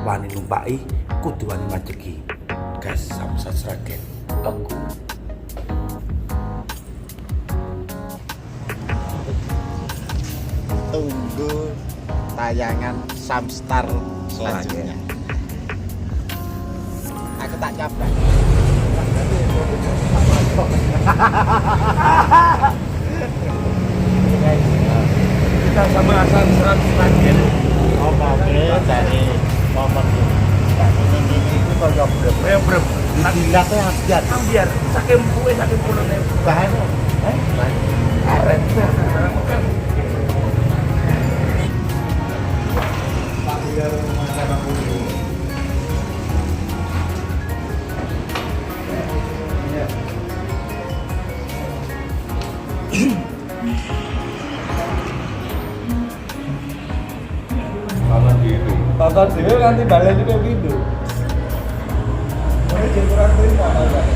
wani numpaki kudu wani majeki. Gas Samsat Sragen. Tunggu. Tunggu tayangan Samstar selanjutnya. Aku tak coba. Kita sama Samsat Sragen. Oke, dari momen ini kaya brem. Dilatih ambiar. Saking kuwe saking pulune. Bahan Karet. Tonton dhewe nganti baleni kok pindho. Ora jek kurang terima malah.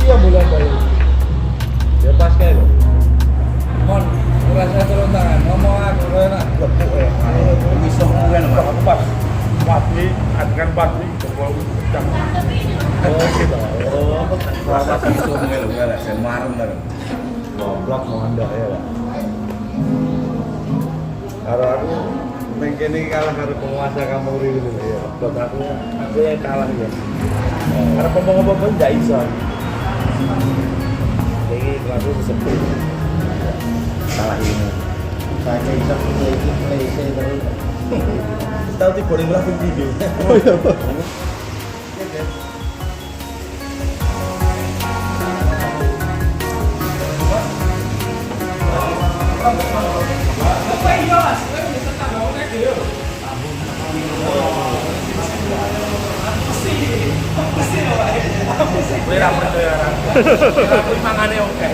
Iya bulan balik. Ya pas kae lho. Mon, ora saya turun tangan, ngomong aku ora enak lepuk ya. Iso kuwen Aku pas Patri, akan Patri kepol ucap. Oh gitu. Oh, Pas iso ngene lho, sen marem lho. goblok mau ndak ya. Karo aku mengkene kalah karo penguasa Kamuri gitu ya. Buat aku yang kalah ya. Karena ngomong-ngomong pun ndak iso. Jadi lagu disebut salah ini. saya bisa play terus. Tahu ti goreng lagu video. Oh iya, Pak. Kowe ra percaya ra. Aku mangane oke.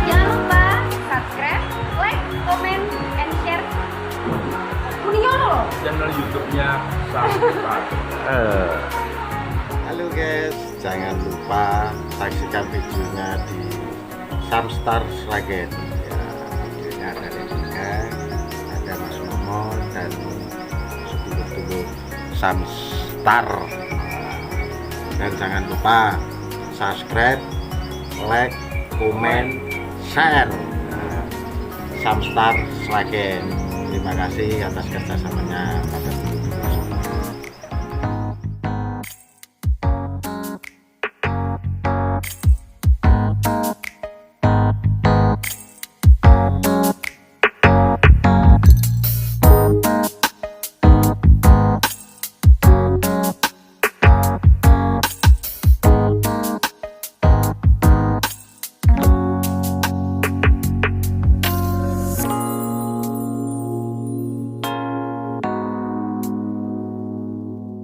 Jangan lupa subscribe, like, comment, and share. Kuningnya loh. Channel YouTube-nya Samsat. Halo guys, jangan lupa saksikan videonya di Samstar Sragen. Ya, videonya ada juga, ada Mas Momon dan sedulur-dulur Samstar. Dan jangan lupa subscribe, like, komen, share. Samstar Sragen. Terima kasih atas kerjasamanya pada